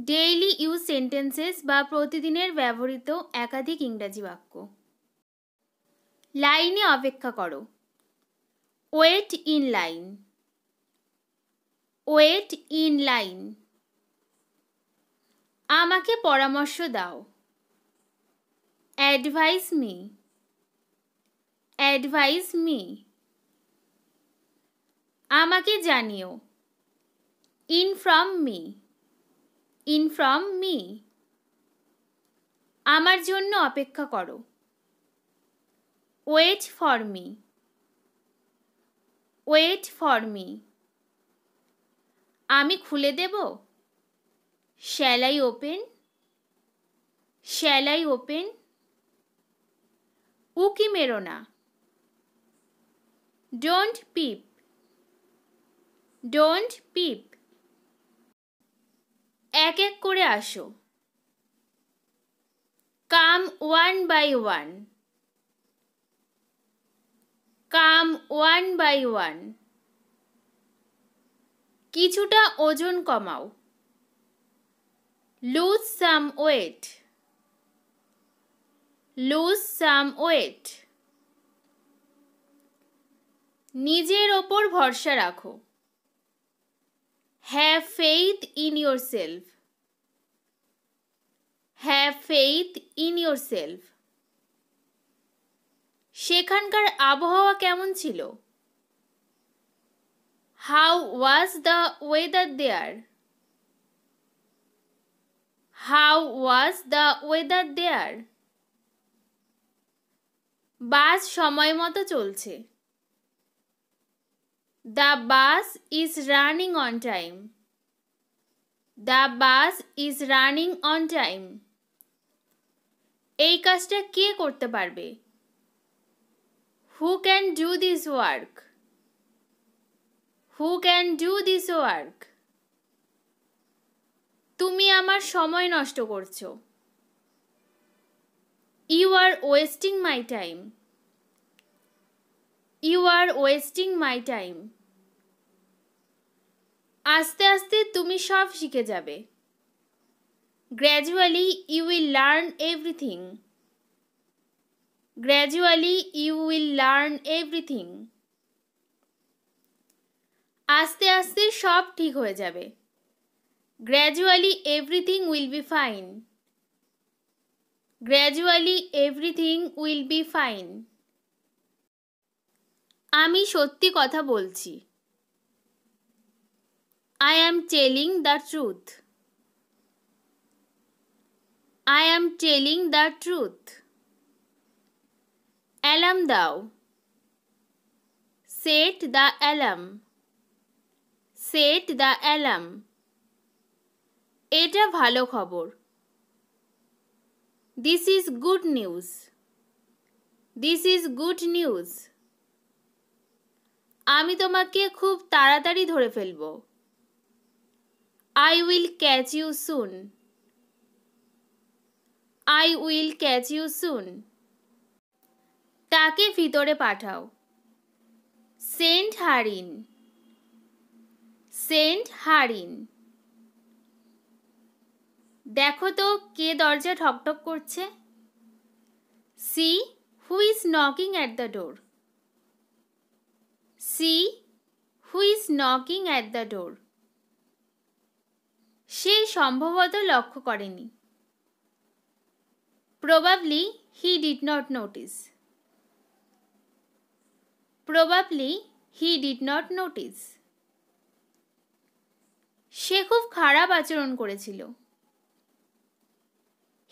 Daily use sentences বা প্রতিদিনের ব্যবহৃত একাধিক ইংরাজি বাক্য। লাইনে অপেক্ষা করো। Wait in line. Wait in line. আমাকে পরামর্শ দাও। Advise me. Advise me. আমাকে জানিও। Inform me. Inform me. আমার জন্য অপেক্ষা করো। Wait for me. Wait for me. আমি খুলে দেব। Shall I open. Shall I open. উকি মেরো না। Don't peep. Don't peep. এক এক করে আসো। Come one by one. Come one by one. কিছুটা ওজন কমাও। Lose some weight. Lose some wait. নিজের ওপর ভরসা রাখো। Have faith in yourself. Have faith in yourself. সেখানকার আবহাওয়া কেমন ছিল? How was the weather there? How was the weather there? Bus সময় মতো চলছে। The bus is running on time. The bus is running on time. এই কাজটা কে করতে পারবে? Who can do this work? Who can do this work? তুমি আমার সময় নষ্ট করছো। You are wasting my time. You are wasting my time. আস্তে আস্তে তুমি সব শিখে যাবে। Gradually you will learn everything. Gradually you will learn everything. আস্তে আস্তে সব ঠিক হয়ে যাবে। Gradually everything will be fine. Gradually everything will be fine. আমি সত্যি কথা বলছি। I am telling the truth. I am telling the truth. Alarm দাও। Set the alarm. Set the alarm. এটা ভালো খবর। This is good news. This is good news. আমি তোমাকে খুব তাড়াতাড়ি ধরে ফেলব। I will catch you soon. I will catch you soon. তাকে ভিতরে পাঠাও। Send her in. Send her in. দেখো তো কে দরজা ঠকঠক করছে। See who is knocking at the door. See who is knocking at the door. সে সম্ভবত লক্ষ্য করেনি। Probably he did not notice. Probably he did not notice. সে খুব খারাপ আচরণ করেছিল।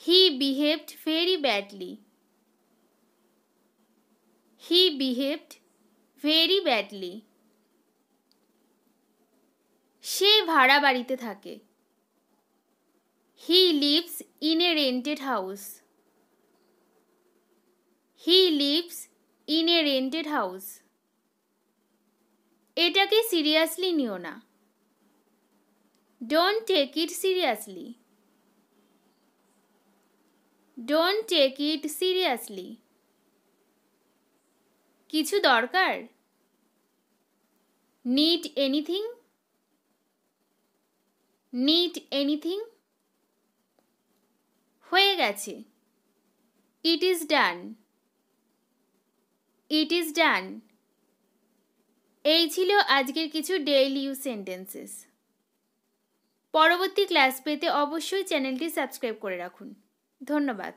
He behaved very badly. He behaved very badly. সে ভাড়া বাড়িতে থাকে। He lives in a rented house. He lives in a rented house. এটাকে সিরিয়াসলি নিও না। Don't take it seriously. Don't take it seriously. কিছু দরকার? Need anything? Need anything? হয়ে গেছে। It is done. It is done. এই ছিল আজকের কিছু ডেইলি ইউজ সেন্টেন্সেস। পরবর্তী ক্লাস পেতে অবশ্যই চ্যানেলটি সাবস্ক্রাইব করে রাখুন। ধন্যবাদ।